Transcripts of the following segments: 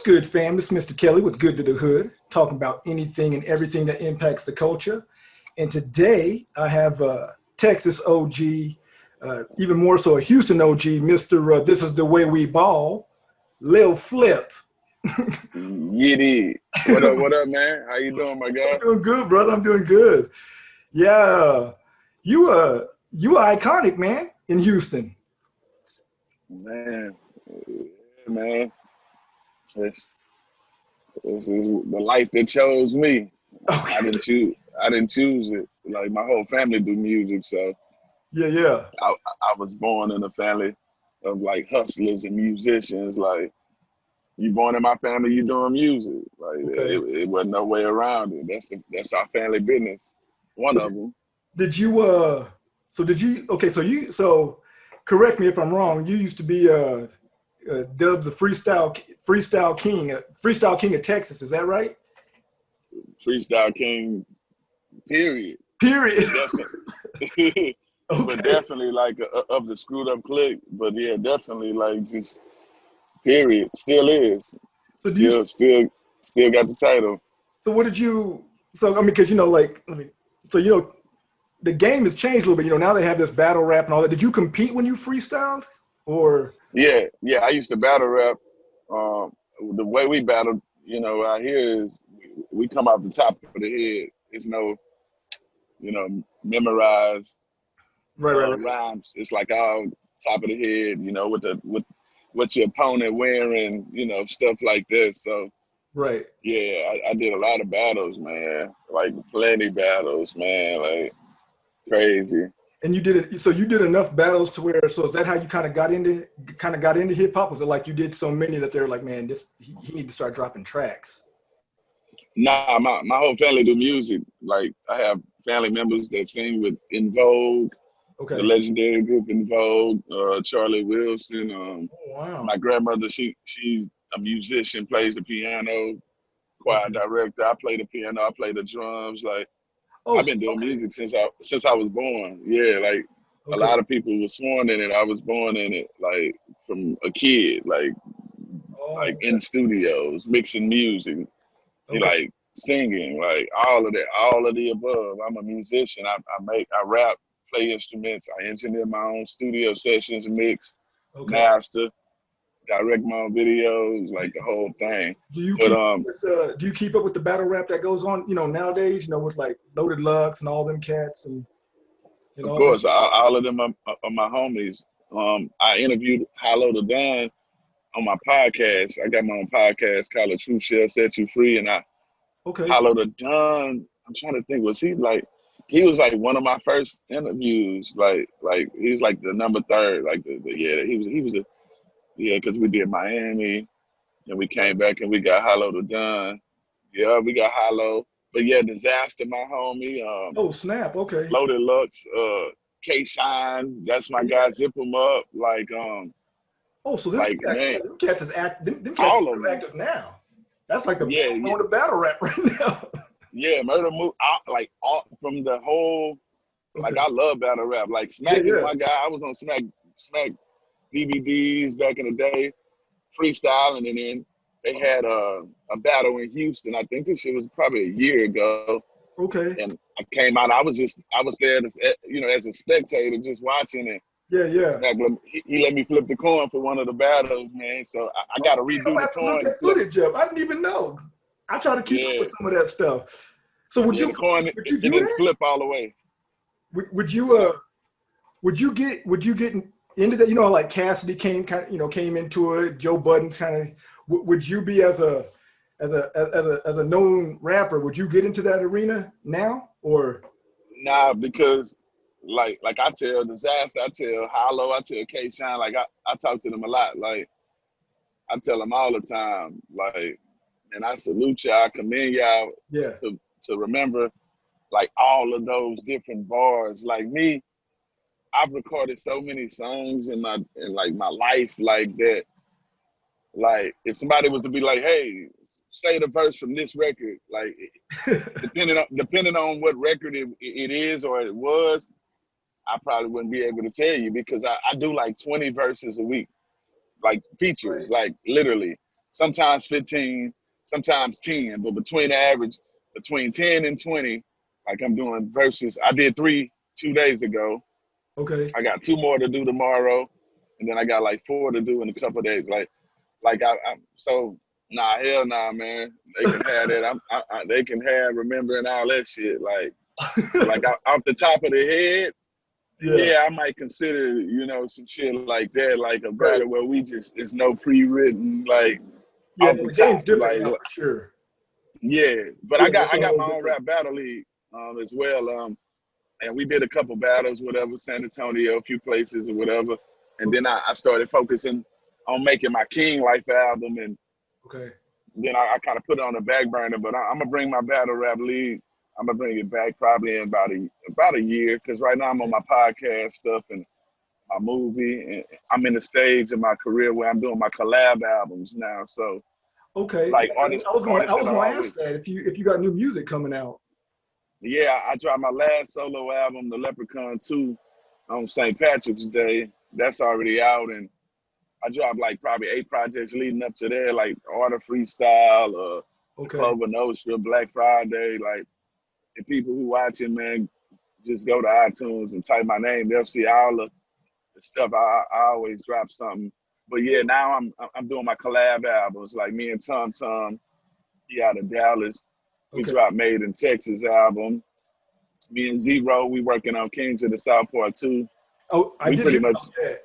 good, fam? It's Mr. Kelly with Good to the Hood, talking about anything and everything that impacts the culture. And today I have Texas OG, even more so a Houston OG, Mr. This is the way we ball, Lil Flip. Yiddy. What up, man? How you doing, my I'm guy? doing good, brother. I'm doing good. Yeah, you iconic, man, in Houston. Man, yeah, man. This this is the life that chose me. I Okay. didn't choose. I didn't choose it. Like my whole family do music, so Yeah, yeah. I was born in a family of like hustlers and musicians. Like you born in my family, you doing music. Like Okay. it wasn't no way around it. That's our family business. One So of them. did you so did you okay, so correct me if I'm wrong. You used to be dubbed the freestyle king of Texas, is that right? Freestyle King, period. Period. But definitely, but Okay. definitely like of the screwed up clique. But yeah, definitely like just period. Still is. So do you Still got the title. so what did you so I mean because like I mean so the game has changed a little bit. Now they have this battle rap and all that. Did you compete when you freestyled? Or Yeah. I used to battle rap. Um, the way we battled, out here is we come off the top of the head. It's no, memorized right. rhymes. It's like all top of the head. With what your opponent wearing. Stuff like this. So Right. yeah, I did a lot of battles, man. Like plenty battles, man. Like crazy. And you did it. So you did enough battles to where. So is that how you kind of got into hip hop? Was it like you did so many that they're like, man, this he need to start dropping tracks? Nah, my whole family do music. Like I have family members that sing with In Vogue, the Okay. legendary group In Vogue, Charlie Wilson. Oh, wow. My grandmother, she's a musician, plays the piano, choir Okay. director. I play the piano, I play the drums. Like Oh, I've been doing okay. music since I was born. Yeah, like a Okay. lot of people were sworn in it. I was born in it, like from a kid, like Oh, in studios, mixing music, okay. like singing, like all of that, all of the above. I'm a musician. I rap, play instruments. I engineer my own studio sessions, mix, Okay. master, direct my own videos, like the whole thing. Do you But keep up with the battle rap that goes on, nowadays, with like Loaded Lux and all them cats and of all them? course, all of them are my homies. I interviewed Hollow the Don on my podcast. I got my own podcast called "The Truth Shall Set You Free," and I Okay. Hollow the Don. I'm trying to think. Was he like? He was like one of my first interviews. Like he's like the number third. Like yeah. He was the yeah. Because we did Miami and we came back and we got Hollow the Don. Yeah, we got Hollow. But yeah, Disaster, my homie. Oh, snap. Okay. Loaded Lux. K Shine. That's my guy. Zip him up. Oh, so Like man, them cats them cats all are of real them. active now. That's like the Yeah, on yeah, the battle rap right now. yeah. Murder move. Like all from the whole. Like Okay. I love battle rap. Like Yeah, Smack is yeah. my guy. I was on Smack DVDs back in the day, freestyling, and then they had a battle in Houston. I think this shit was probably a year ago, Okay. and I came out. I was there as as a spectator, just watching it. Yeah, yeah. Smack he let me flip the coin for one of the battles, man. So I got Oh, to man, I'm redo gonna the have to look coin and that flip. footage up. I didn't even know. I try to keep up Yeah, with some of that stuff. So would yeah, you the coin would you and do then that? flip all the way. Would you Yeah. would you get into that? Like Cassidy came into it. Joe Budden's kind of. Would you be as a known rapper? Would you get into that arena now or? Nah, because like I tell Disaster, I tell Hollow, I tell K Shine, like I talk to them a lot. Like I tell them all the time, like, and I salute y'all, I commend y'all Yeah. to remember like all of those different bars. Like me, I've recorded so many songs in like my life like that. Like if somebody was to be like, hey, say the verse from this record, like depending on what record it is or it was, I probably wouldn't be able to tell you because I do like 20 verses a week, like features, Right. like literally. sometimes 15, sometimes 10, but between the average, between 10 and 20, like I'm doing Verzuz. I did 3 2 days ago. Okay. I got 2 more to do tomorrow, and then I got like 4 to do in a couple of days. Like I so nah, hell nah, man. They can have that. They can have remembering all that shit. Like off the top of the head, Yeah. yeah, I might consider, some shit like that, like a Right. battle where we just it's no pre-written, like Yeah. off No, the the game's top, different now for sure. yeah. But Yeah, I got it's I a got whole my own different. rap battle league as well. And we did a couple battles, whatever, San Antonio, a few places or whatever. And then I started focusing on making my King Life album, and Okay. then I kind of put it on the back burner. But I'm gonna bring my battle rap league. I'm gonna bring it back probably in about a year, because right now I'm on my podcast stuff and my movie, and I'm in the stage of my career where I'm doing my collab albums now. So Okay. like Yeah, I artists was that are gonna always, ask that if you got new music coming out. yeah, I dropped my last solo album, The Leprechaun 2, on St. Patrick's Day. That's already out, and I dropped like probably 8 projects leading up to there, like Art of Freestyle, The Okay. Clover Nostra, Black Friday. Like, the people who watching, man, just go to iTunes and type my name. They'll see all the stuff. I always drop something. But yeah, now I'm doing my collab albums. Like me and Tom Tom, he out of Dallas. We Okay. dropped Made in Texas album. Me and Zero, we working on Kings of the South Part 2. Oh, I We did pretty hear much, about that.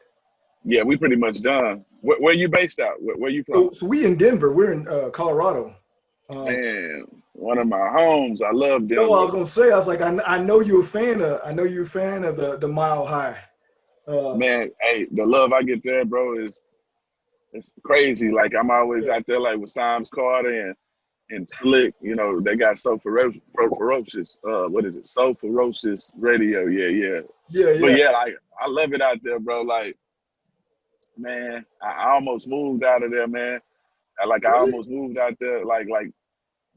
yeah, we pretty much done. Where you based out? Where you from? So we in Denver. We're in Colorado. Man, one of my homes. I love No, I Denver. was gonna say, I was like, I know you're a fan of, the Mile High. Uh, Man, hey, the love I get there, bro, is it's crazy. Like I'm always yeah, out there, like with Sam's Carter and Slick. They got so ferocious. What is it? So ferocious radio. Yeah, yeah. yeah, But yeah. yeah, like I love it out there, bro. Like, man, I almost moved out of there, man. I Really? almost moved out there, like.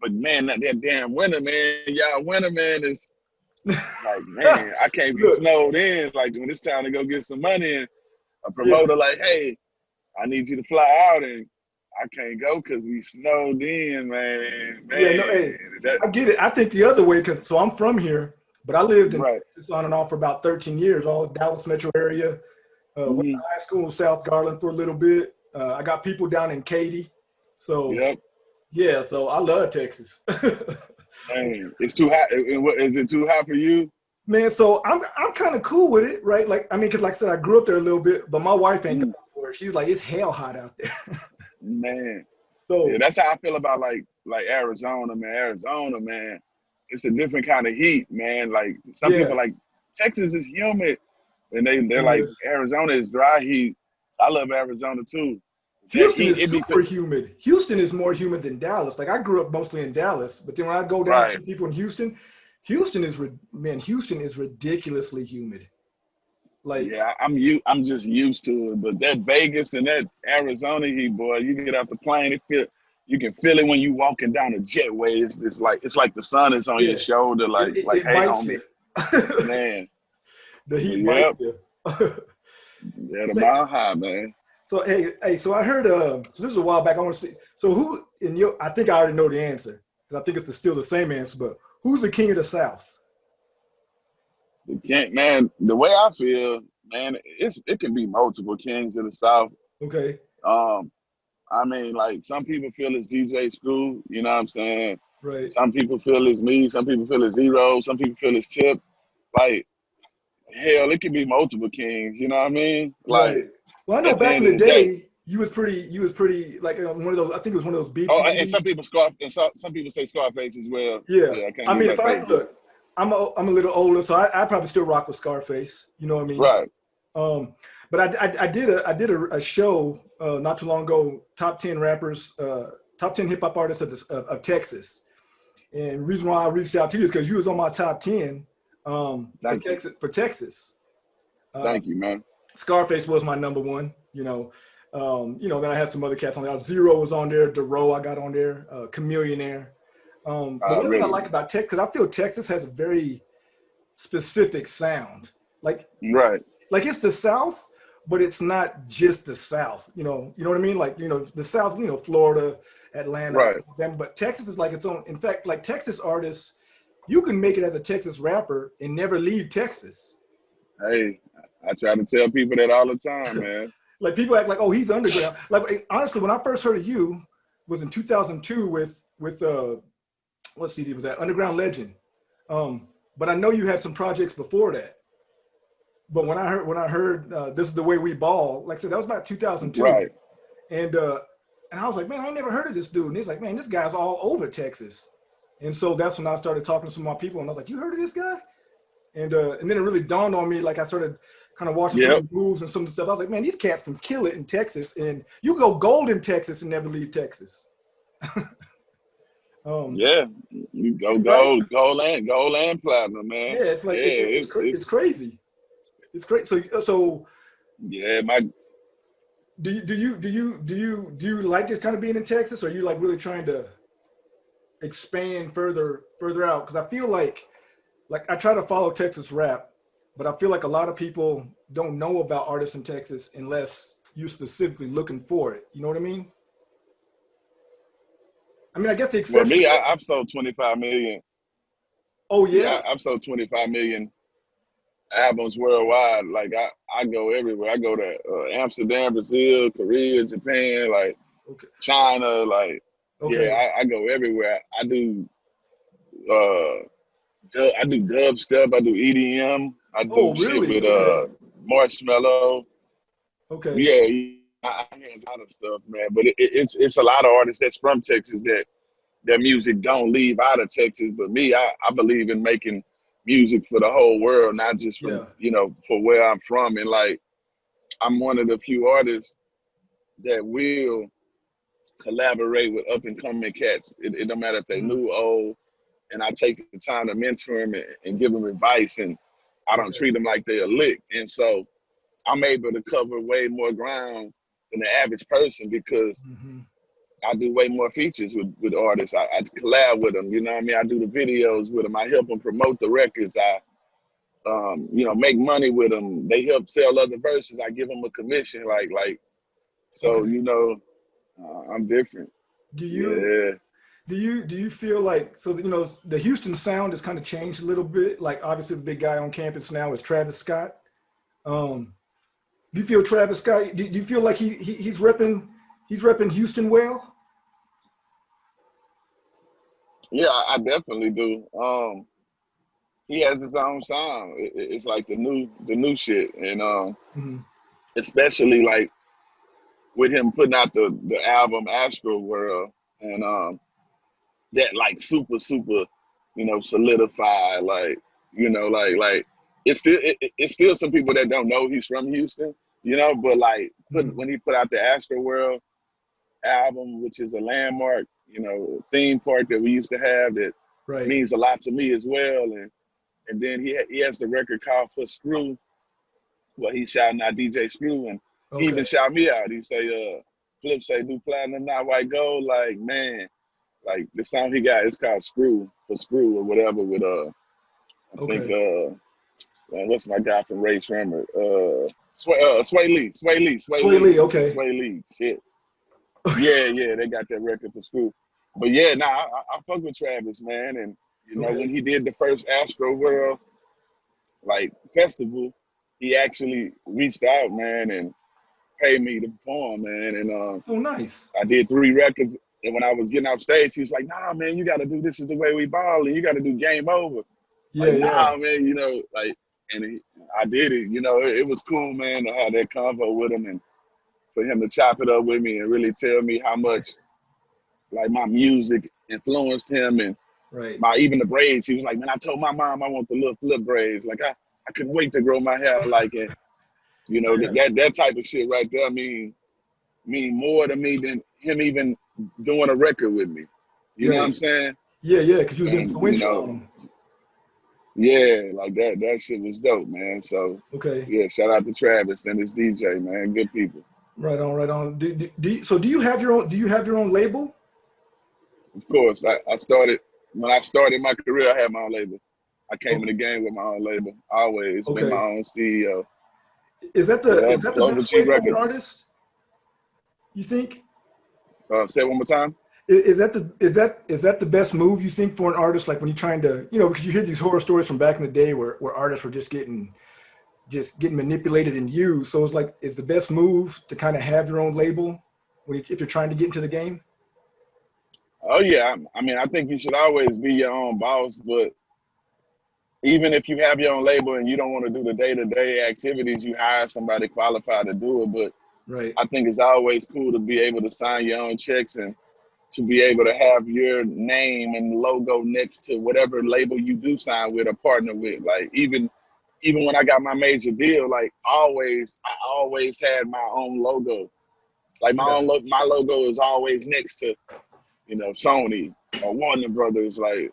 But man, that damn winter, man. Y'all winter, man, is like, man, I can't be Look, snowed in. Like when it's time to go get some money, and a yeah, promoter like, hey, I need you to fly out, and I can't go because we snowed in, man. yeah. No, Man, hey, that I get it. I think the other way, because so I'm from here, but I lived in right. Texas on and off for about 13 years, all Dallas metro area. Went to Hmm. high school in South Garland for a little bit. I got people down in Katy, so Yep. yeah. So I love Texas. Man, it's too hot. Is it too hot for you? Man, so I'm kind of cool with it, right? Like, I mean, because like I said, I grew up there a little bit, but my wife ain't Mm, going for it. She's like, it's hell hot out there. man, yeah, So that's how I feel about like Arizona, man. Arizona, man, it's a different kind of heat, man. Like some yeah, people like Texas is humid, and they're it like is. Arizona is dry heat. I love Arizona too. That Houston heat, is it be super humid. Houston is more humid than Dallas. Like I grew up mostly in Dallas, but then when I go down right. to people in Houston, Houston is ridiculously humid. Like, Yeah, I'm just used to it. But that Vegas and that Arizona heat, boy, you get off the plane, you can feel it when you walking down the jetway. It's like the sun is on your yeah, shoulder, like it hey bites homie, you. man. The But heat bites yep, you. yeah, the mile high, man. So hey, so I heard so this is a while back. I want to see. So who in your I think I already know the answer because I think it's still the same answer, but who's the king of the South? The king, man. The way I feel, man, it can be multiple kings of the South. Okay. Um, I mean, like some people feel it's DJ Screw, you know what I'm saying? Right. Some people feel it's me, some people feel it's Zero, some people feel it's Tip. Like, hell, it can be multiple kings, you know what I mean? Right. Like, Well, I know at the back in end of the the day. day, you was pretty like one of those. I think it was one of those Oh, and some BPMs. people some people say Scarface as well. Yeah. Yeah, I can't I get mean, that if I face, yeah. look, I'm a little older, so I probably still rock with Scarface. You know what I mean? Right. Um, but I did a show not too long ago, top 10 rappers, top 10 hip hop artists of Texas. And the reason why I reached out to you is because you was on my top 10 for Thank you. Texas. For Texas, Thank you, man. Scarface was my number one. Then I have some other cats on there. Zero was on there. DeRoe I got on there. Chameleonaire. But one thing I Really. like about Texas, because I feel Texas has a very specific sound. Like Right. like it's the South, but it's not just the South, you know what I mean? Like, the South, Florida, Atlanta, Right. them, but Texas is like its own. In fact, like Texas artists, you can make it as a Texas rapper and never leave Texas. Hey, I try to tell people that all the time, man. Like people act like, oh, he's underground. Like honestly, when I first heard of you was in 2002 with what CD was that? Underground Legend. But I know you had some projects before that. But when I heard This Is the Way We Ball, like I said, that was about 2002, Right. and I was like, man, I ain't never heard of this dude. And he's like, man, this guy's all over Texas. And so that's when I started talking to some of my people, and I was like, you heard of this guy? And then it really dawned on me, like I started kind of watching some of Yep. the moves and some of the stuff. I was like, man, these cats can kill it in Texas, and you go gold in Texas and never leave Texas. Yeah. You go Right? gold and platinum, man. Yeah, it's like Yeah, it's crazy. It's great. So yeah, my do you like just kind of being in Texas, or are you like really trying to expand further out? Because I feel like I try to follow Texas rap, but I feel like a lot of people don't know about artists in Texas unless you're specifically looking for it. You know what I mean? I mean, I guess the well exception. me, I've sold 25 million. Oh Yeah, yeah. I've sold 25 million albums worldwide. Like I go everywhere. I go to Amsterdam, Brazil, Korea, Japan, like Okay. China, like Okay. yeah, I go everywhere. Uh I do dub stuff, I do EDM, I do Oh shit really? with Okay. Marshmello. Okay. Yeah, I hands a lot of stuff, man. But it's a lot of artists that's from Texas that their music don't leave out of Texas. But me, I believe in making music for the whole world, not just from, Yeah. for where I'm from. And like, I'm one of the few artists that will collaborate with up and coming cats. It don't matter if they Mhm. new, old, and I take the time to mentor them and give them advice, and I don't Okay. treat them like they're a lick. And so I'm able to cover way more ground than the average person because Hmm. I do way more features with artists. I collab with them. You know what I mean? I do the videos with them. I help them promote the records. I, make money with them. They help sell other verses. I give them a commission. So, Okay. I'm different. Do you Yeah. do you feel like, so the Houston sound has kind of changed a little bit? Like obviously the big guy on campus now is Travis Scott. Um, do you feel Travis Scott? Do you feel like he's repping Houston well? Yeah, I definitely do. He has his own sound. It's like the new shit. And Hmm. especially like with him putting out the album Astro World, and that like super solidified, like like it's still some people that don't know he's from Houston, but like Hmm. when he put out the Astro World album, which is a landmark, theme park that we used to have, that Right. means a lot to me as well. And then he has the record called For Screw, where he's shouting out DJ Screw, and he even Okay. shout me out. He say, Flip say, do platinum not white gold. Like, man, like the song he got is called Screw, For Screw or whatever, with I think Okay. what's my guy from Ray Shrimmer? Sway Sway Lee. Lee. Okay. Sway Lee. Shit. Yeah, they got that record For Screw. But yeah, nah, I fuck with Travis, man. And when Okay. he did the first Astro World like festival, he actually reached out, man, and paid me to perform, man. And Oh, nice. I did 3 records. And when I was getting off stage, he was like, "Nah, man, you got to do This Is the Way We Ball, and you got to do Game Over." Yeah. Like, Yeah. nah, man, like, and I did it. It was cool, man, to have that convo with him and for him to chop it up with me and really tell me how Right. much like my music influenced him, and Right. my even the braids. He was like, "Man, I told my mom I want the Lil Flip braids. Like, I couldn't wait to grow my hair like it." Yeah. That type of shit right there mean more to me than him even doing a record with me. You know what Right. I'm saying? Yeah. Yeah. Because he was And influential on him. yeah, like that shit was dope, man. So Okay. yeah, shout out to Travis and his DJ, man. Good people. Right on. Right on. So do you have your own? Do you have your own label? Of course, I started when I started my career. I had my own label. I came in Okay. the game with my own label. Always been my Okay. own CEO. Is that Yeah, the Clover best G way for an Records. artist, you think? Say it one more time. Is that the best move you think for an artist? Like when you're trying to, because you hear these horror stories from back in the day where artists were just getting manipulated and used. So it's like, is the best move to kind of have your own label if you're trying to get into the game? Oh yeah, I mean, I think you should always be your own boss, but even if you have your own label and you don't want to do the day-to-day activities, you hire somebody qualified to do it. But Right. I think it's always cool to be able to sign your own checks and to be able to have your name and logo next to whatever label you do sign with or partner with. Like even when I got my major deal, like I always had my own logo. Like Yeah. my logo is always next to, Sony or Warner Brothers. Like,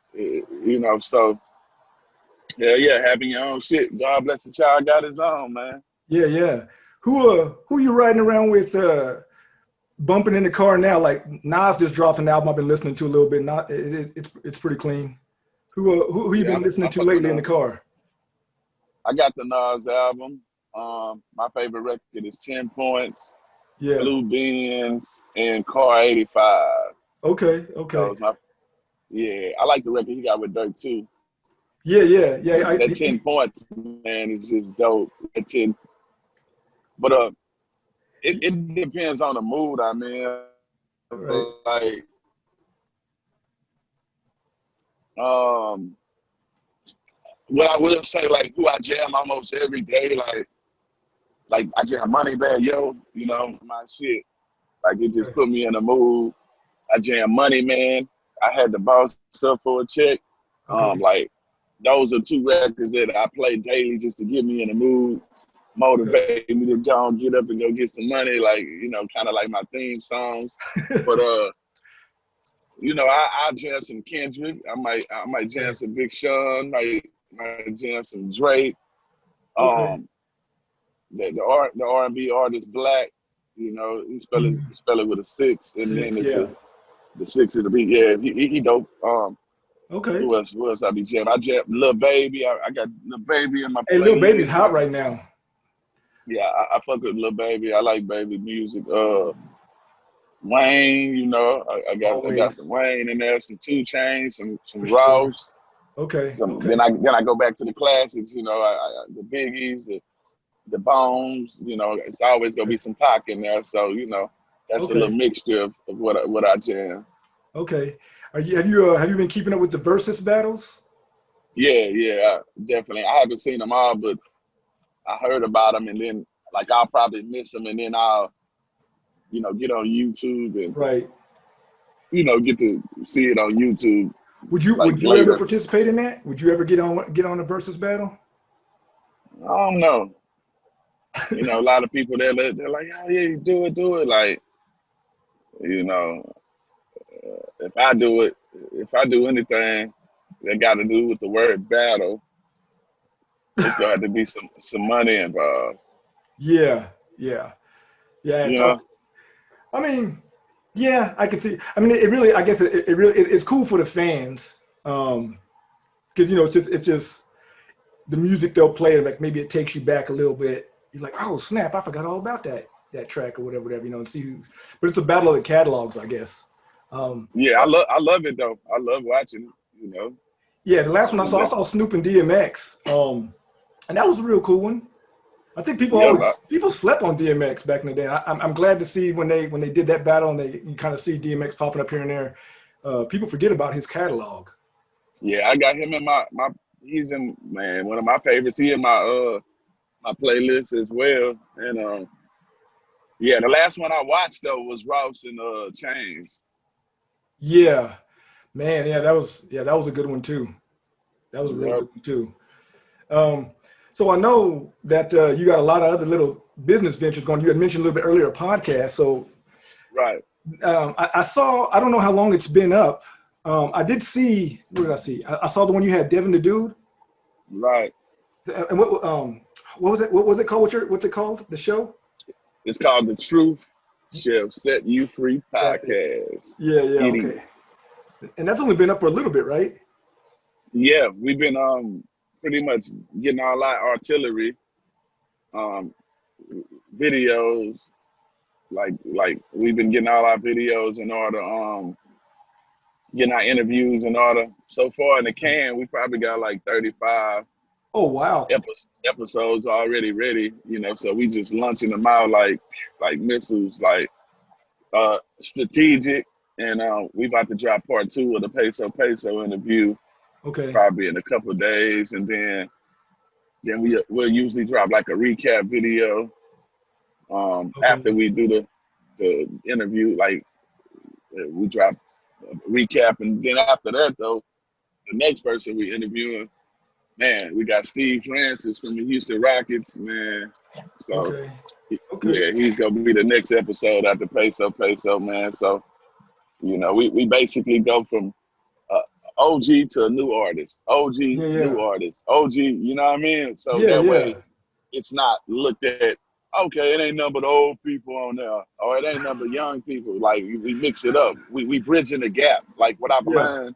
so yeah, having your own shit. God bless the child got his own, man. Yeah. Yeah. Who you riding around with? Bumping in the car now. Like Nas just dropped an album I've been listening to a little bit. Not it's pretty clean. Who you Yeah, been listening I to fuck with lately in the car? I got the Nas album. My favorite record is 10 Points, Yeah. Blue Beans, and Car 85. Okay. Okay. Those my Yeah, I like the record he got with Dirk too. Yeah. Yeah. Yeah. But that 10 Points, man, is just dope. That 10, but it depends on the mood I'm in. Right. Like, um, what I will say, like, who I jam almost every day, like I jam Money Bag Yo, my shit. Like it just Right. put me in a mood. I jam Money Man. I had to bounce up for a check. Okay. Like those are two records that I play daily just to get me in the mood, motivate me to go and get up and go get some money. Like kind of like my theme songs. But I jam some Kendrick. I might jam Okay. some Big Sean. Might jam some Drake. Okay. Um, the R&B artist Black. He Mhm. spell it with a six, and then Six. Yeah. the six is a beat. Yeah, he dope. Okay. Who else I be jamming? I jam Lil Baby. I got Lil Baby in my Hey, Lil Baby's playlist. hot right now. Yeah, I fuck with Lil Baby. I like Baby music. Wayne, I got some Always. Wayne in there, some 2 Chainz, some For sure. Ross. Okay. Some Okay. then I go back to the classics. The Biggies, the Bones. It's always gonna be Okay. some Pac in there. So that's a little Okay. mixture of what I jam. Okay. Have you been keeping up with the versus battles? Yeah, definitely. I haven't seen them all, but I heard about them, and then like I'll probably miss them, and then I'll get on YouTube and Right. get to see it on YouTube like Would you ever later. participate in that? Would you ever get on a versus battle? I don't know. A lot of people they're like, oh yeah, you do it. Like you know, if I do anything that got to do with the word battle, it's gonna have to be some money involved. Yeah. Yeah. Yeah. You know? I mean, yeah, I could see. I mean, it really. I guess it really. It's cool for the fans. Because it's just the music they'll play. Like maybe it takes you back a little bit. You're like, oh snap, I forgot all about that track or whatever. And see who. But it's a battle of the catalogs, I guess. Yeah, I love it though. I love watching it. Yeah, the last one I That, saw Snoop and DMX, and that was a real cool one. I think yeah, people slept on DMX back in the day. I'm glad to see when they did that battle and you kind of see DMX popping up here and there. People forget about his catalog. yeah. I got him in my. He's in one of my favorites. He in my playlist as well. And yeah, the last one I watched though was Ross and Chains. Yeah, man, that was a good one too. That was a real Yep. good one too. So I know that you got a lot of other little business ventures going. You had mentioned a little bit earlier a podcast. So Right. I saw. I don't know how long it's been up. I did see. What did I see? I saw the one you had, Devin the Dude. Right. And what was it? What was it called? What's it called? The show? It's called The Truth Shall Set You Free That's it. podcast. Yeah, yeah, Eating. okay. And that's only been up for a little bit, right? Yeah, we've been pretty much getting all our artillery. videos. Like we've been getting all our videos in order, getting our interviews in order. So far in the can, we probably got like 35 Oh wow. episodes already ready. You know, so we just launching them out like missiles, like strategic. And we about to drop part 2 of the Peso interview Okay. probably in a couple of days, and then we'll usually drop like a recap video after Okay. we do the interview. Like we drop a recap, and then after that though, the next person we interviewing, man, we got Steve Francis from the Houston Rockets, man. So Okay. Okay. yeah, he's gonna be the next episode after Peso, man. So you know, we basically go from OG to a new artist, OG, Yeah. new Yeah. artist, OG. You know what I mean? So Yeah. that Yeah. way, it's not looked at. Okay, it ain't nothing but old people on there, or it ain't nothing but young people. Like we mix it up. We bridging the gap. Like what I've Yeah. learned,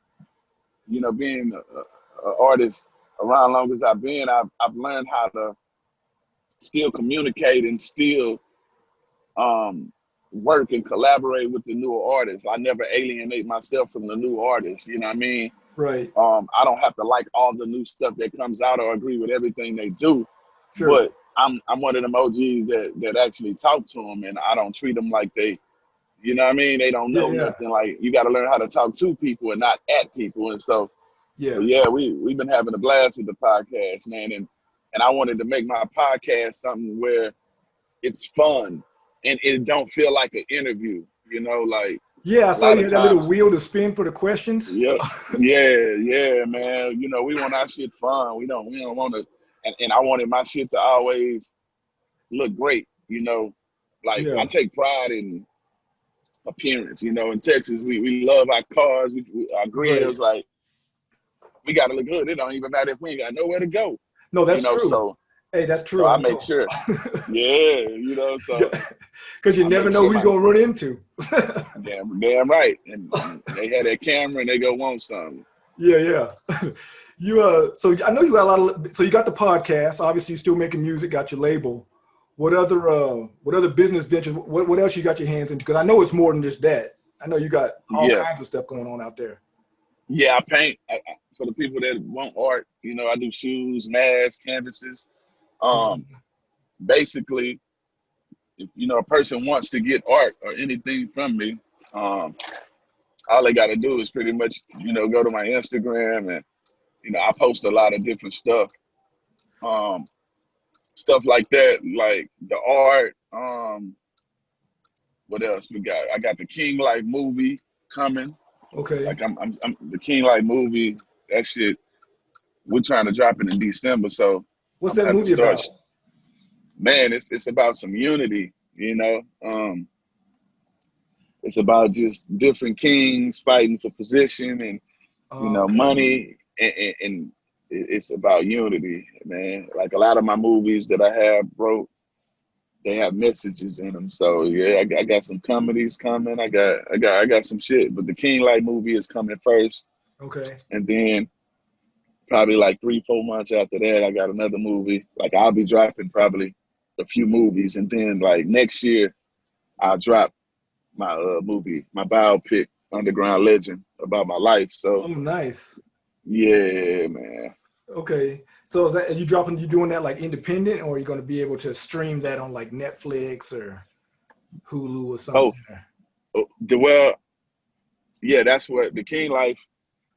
you know, being a artist around long as I've been, I've learned how to still communicate and still um, work and collaborate with the newer artists. I never alienate myself from the new artists. You know what I mean? Right. I don't have to like all the new stuff that comes out or agree with everything they do, Sure. but I'm one of them OGs that actually talk to them, and I don't treat them like they, you know what I mean? They don't Yeah. know Yeah. nothing. Like you got to learn how to talk to people and not at people. And so, Yeah. but yeah, we've been having a blast with the podcast, man, and I wanted to make my podcast something where it's fun and it don't feel like an interview. You know, like Yeah. I a saw lot you of had that little times. wheel to spin for the questions. So, Yeah, yeah, man. You know, we want our shit fun. We don't want to, and I wanted my shit to always look great. You know, like I yeah. take pride in appearance. You know, in Texas, we love our cars, our Right. grills. Like we gotta look good. It don't even matter if we ain't got nowhere to go. No, You that's know, true. so Hey, that's so true. I I make know. sure. Yeah, you know, so Because you I never make know sure who you're my gonna run into. damn right, and they had that camera and they go want something. Yeah. Yeah. You so I know you got a lot of, so you got the podcast, obviously you're still making music, got your label. What other business ventures, what else you got your hands into? Because I know it's more than just that. I know you got all Yeah, kinds of stuff going on out there. yeah, I paint. For the people that want art, you know, I do shoes, masks, canvases. Um, Mhm. Basically, if you know a person wants to get art or anything from me, um, all they got to do is pretty much, you know, go to my Instagram, and you know, I post a lot of different stuff, um, stuff like that, like the art. What else we got? I got the King Life movie coming. Okay. Like I'm the King Life movie. That shit, we're trying to drop it in December, so What's I'm gonna that have to movie start. about? Man, it's about some unity, you know. It's about just different kings fighting for position and you know Okay. money, and it's about unity, man. Like a lot of my movies that I have wrote, they have messages in them. So yeah, I got some comedies coming. I got some shit. But the King Light movie is coming first, Okay. and then probably like 3-4 months after that, I got another movie. Like I'll be dropping probably a few movies, and then like next year I'll drop my movie, my biopic, Underground Legend, about my life. Oh, So nice. yeah, man. Okay. So is that, are you doing that like independent, or are you going to be able to stream that on like Netflix or Hulu or Oh, something? well, yeah, that's what the King Life.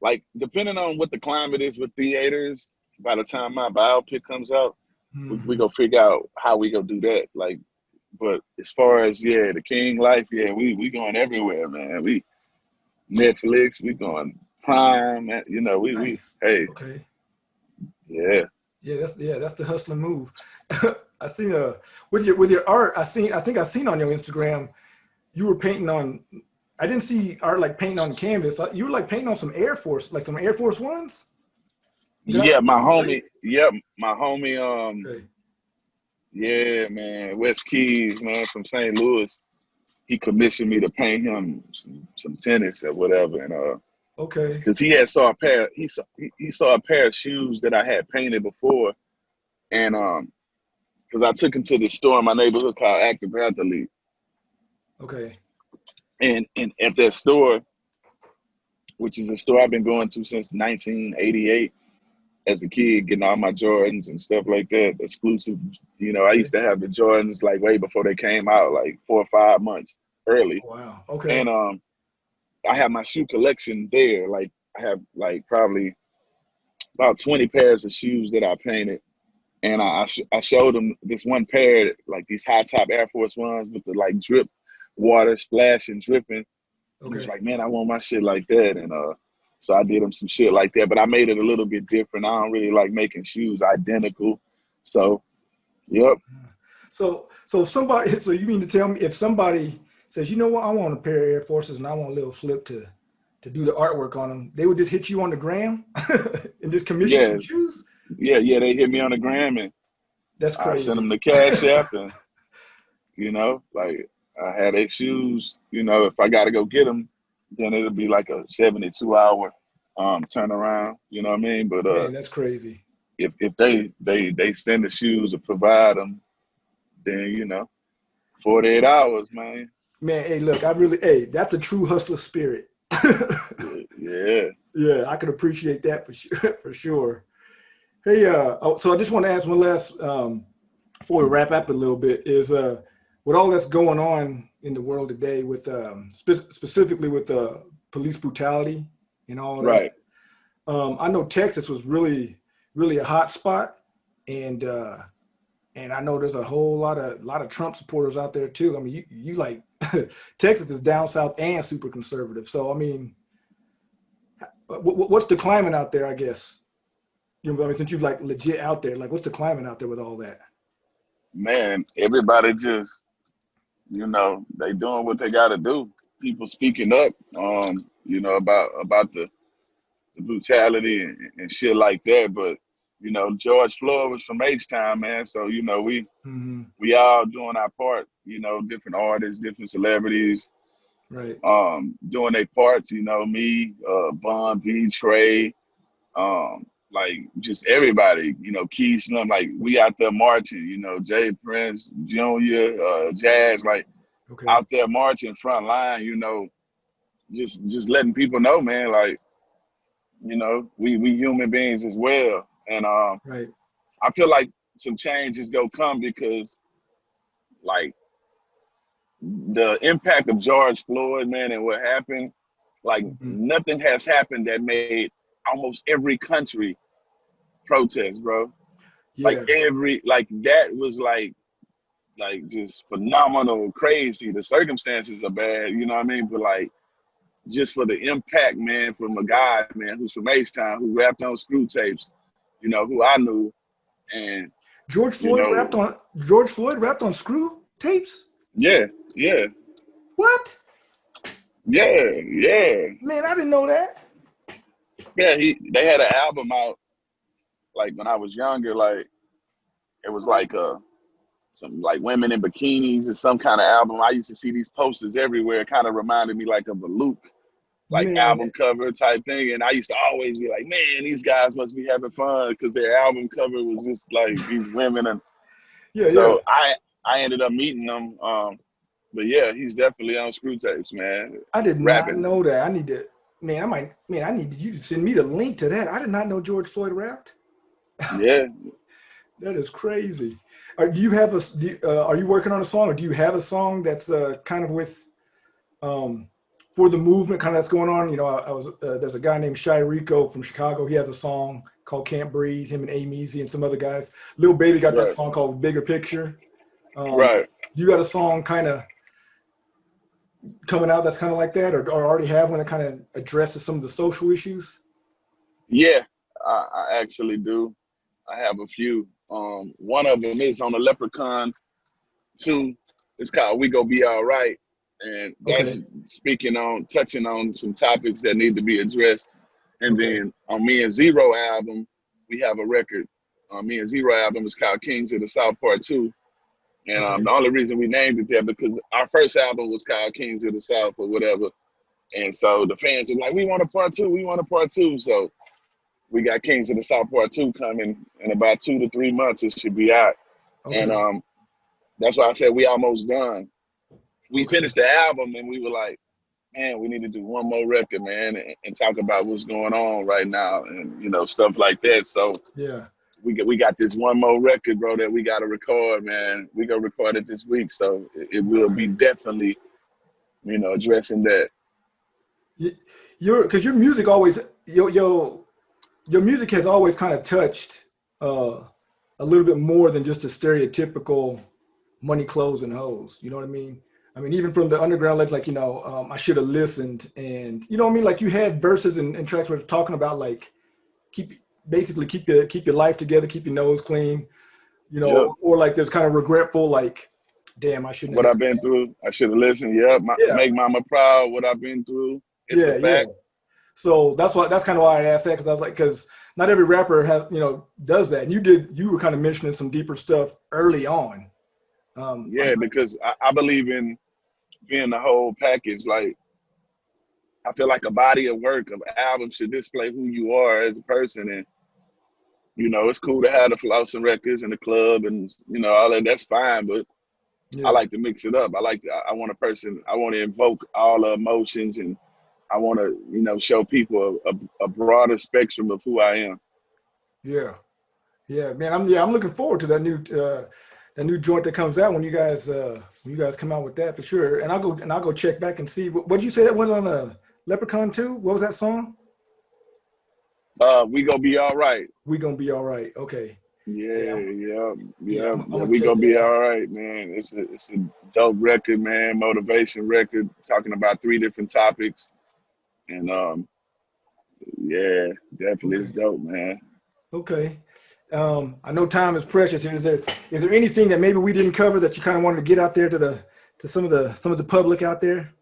Like depending on what the climate is with theaters, by the time my biopic comes out, we Hmm. go figure out how we go do that. Like, but as far as yeah, the King Life, yeah, we going everywhere, man. We Netflix, we going Prime, man. You know, we Nice. hey, Okay. yeah. Yeah, that's the hustling move. I seen with your art, I think I seen on your Instagram you were painting on, I didn't see art like painting on canvas. You were like painting on some Air Force, like some Air Force Ones. Did I Yeah, my read it? homie, yep, my homie, Okay. yeah, man, West Keys, man, from St. Louis, he commissioned me to paint him some tennis or whatever, and Okay. because he had saw a pair, he saw a pair of shoes that I had painted before, and because I took him to the store in my neighborhood called Active Athlete. Okay. And at that store, which is a store I've been going to since 1988 as a kid, getting all my Jordans and stuff like that, exclusive. You know, I Okay. used to have the Jordans like way before they came out, like 4 or 5 months early. Wow. Okay. And I have my shoe collection there. Like I have like probably about 20 pairs of shoes that I painted. And I showed him this one pair, like these high top Air Force Ones with the like drip water splashing, dripping. He was Okay. like, man, I want my shit like that. And so I did him some shit like that, but I made it a little bit different. I don't really like making shoes identical. So, yep. So somebody, so you mean to tell me if somebody says, you know what, I want a pair of Air Forces and I want Lil Flip to do the artwork on them, they would just hit you on the gram and just commission Yeah, some shoes? yeah. They hit me on the gram and That's I sent them crazy. the Cash App and, like I had their shoes, if I got to go get them, then it'll be like a 72-hour turnaround, you know what I mean? But Man, that's crazy. if they send the shoes or provide them, then 48 hours, man. Man, hey, look, hey, that's a true hustler spirit. Yeah. Yeah, I could appreciate that for sure. For sure. Hey, so I just want to ask one last, before we wrap up a little bit, is with all that's going on in the world today, with specifically with police brutality and all that. Right. I know Texas was really, really a hot spot, and I know there's a whole lot of Trump supporters out there too. I mean, you like Texas is down south and super conservative. So I mean, what's the climate out there? I guess I mean, since you're like legit out there, like what's the climate out there with all that? Man, everybody just, they doing what they got to do. People speaking up, about the brutality and shit like that. But George Floyd was from H-Town, man. So Mm-hmm. we all doing our part. Different artists, different celebrities, Right. doing their parts. Me, Bun B, Trey, like just everybody. Key Slim, like we out there marching. Jay Prince, Junior, Jazz, like Okay. out there marching front line. Just letting people know, man. Like we human beings as well, and Right. I feel like some change is gonna come because like the impact of George Floyd, man, and what happened, like Mm-hmm. nothing has happened that made almost every country protest, bro. Like Yeah. like that was like just phenomenal, crazy. The circumstances are bad, you know what I mean? But like just for the impact, man, from a guy, man, who's from H-Town, who rapped on screw tapes, who I knew, and you know, George Floyd rapped on screw tapes. yeah, yeah, What? yeah. Man, I didn't know that. Yeah, they had an album out like when I was younger, like it was like some like women in bikinis or some kind of album. I used to see these posters everywhere. It kind of reminded me like of a Luke like Man, album cover type thing. And I used to always be like, man, these guys must be having fun because their album cover was just like these women. And yeah, yeah. so I ended up meeting them. But yeah, he's definitely on screw tapes, man. I did not Rapping. know that. I need to, I need you to send me the link to that. I did not know George Floyd rapped. Yeah. That is crazy. Do you have are you working on a song, or do you have a song that's kind of with, for the movement kind of that's going on? I was, there's a guy named Shy Rico from Chicago. He has a song called Can't Breathe, him and A-Meezy and some other guys. Lil Baby got that Right. song called Bigger Picture. Right. You got a song kind of coming out that's kind of like that, or already have one that kind of addresses some of the social issues? Yeah, I actually do. I have a few. One of them is on the Leprechaun 2. It's called We Gon' Be All Right. And that's Okay. touching on some topics that need to be addressed. And Okay. then on Me and Zero album, we have a record. Me and Zero album is called Kings of the South Part 2. And Okay. the only reason we named it that because our first album was called Kings of the South or whatever. And so the fans are like, we want a part 2, we want a part 2. So we got Kings of the South Part 2 coming in about 2 to 3 months. It should be out. And Okay. that's why I said we almost done. We Okay. finished the album and we were like, man, we need to do one more record, man, and talk about what's going on right now and, you know, stuff like that. So Yeah. we got this one more record, bro, that we got to record, man. We gonna record it this week. So it will be Okay. definitely, you know, addressing that. Because your music always your music has always kind of touched a little bit more than just a stereotypical money, clothes, and hoes. You know what I mean? I mean, even from the underground legs, like, I should have listened, and you know what I mean. Like you had verses and tracks where it's talking about like keep basically keep your life together, keep your nose clean, Yep. or like there's kind of regretful, like, damn, I shouldn't What have I've done been that. through, I should have listened. Yep. Yeah, Make mama proud. What I've been through. It's a yeah, yeah. fact. So that's kind of why I asked that, because I was like, because not every rapper has does that. And you were kind of mentioning some deeper stuff early on. Yeah, because I believe in being the whole package. Like I feel like a body of work of albums should display who you are as a person. And you know, it's cool to have the flossing records in the club and you know all that. That's fine, but I Yeah, like to mix it up. I want a person. I want to invoke all the emotions, and I want to show people a broader spectrum of who I am. yeah, yeah, man. I'm looking forward to that new joint that comes out when you guys come out with that for sure. And I'll go check back and see what did you say that was on Leprechaun 2? What was that song? We gonna be all right. We gonna be all right. Okay. Yeah, I'm Yeah. gonna We check gonna that be out. all right, man. It's a dope record, man. Motivation record, talking about 3 different topics, and yeah, definitely it's Okay. dope, man. Okay. I know time is precious here. Is there anything that maybe we didn't cover that you kind of wanted to get out there to some of the public out there?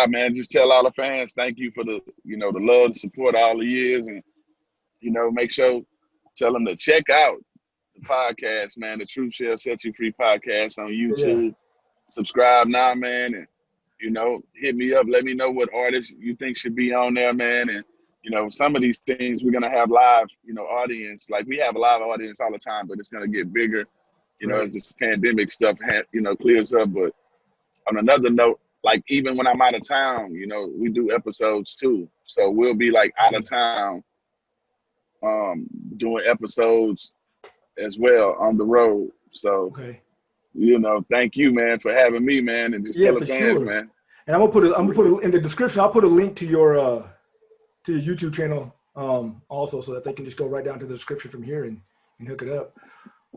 Man, just tell all the fans thank you for the love, the support all the years, and make sure tell them to check out the podcast, man. The Truth Shall Set You Free podcast on Yeah. YouTube. Subscribe now, man, and hit me up. Let me know what artists you think should be on there, man. And some of these things we're gonna have live, audience. Like we have a live audience all the time, but it's gonna get bigger, Right. as this pandemic stuff, clears up. But on another note, like even when I'm out of town, we do episodes too. So we'll be like out Okay. of town, um, doing episodes as well on the road. So, Okay. thank you, man, for having me, man, and just Yeah, tell the for fans, sure. man. And I'm gonna put in the description. I'll put a link to your YouTube channel also, so that they can just go right down to the description from here and hook it up.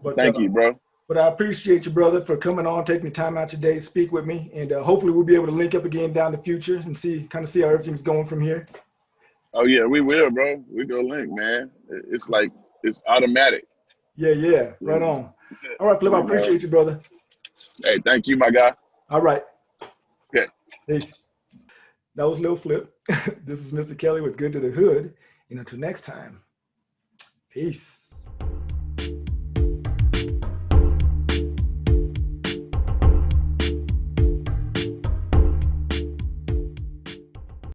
But Thank you, bro. but I appreciate you, brother, for coming on, taking the time out today to speak with me, and hopefully we'll be able to link up again down the future and see how everything's going from here. Oh yeah, we will, bro. We go link, man. It's like it's automatic. Yeah, yeah, right You on. All right, Flip, I you know. appreciate you, brother. Hey, thank you, my guy. All right, Okay. peace. That was Lil Flip. This is Mr. Kelly with Good to the Hood. And until next time, peace.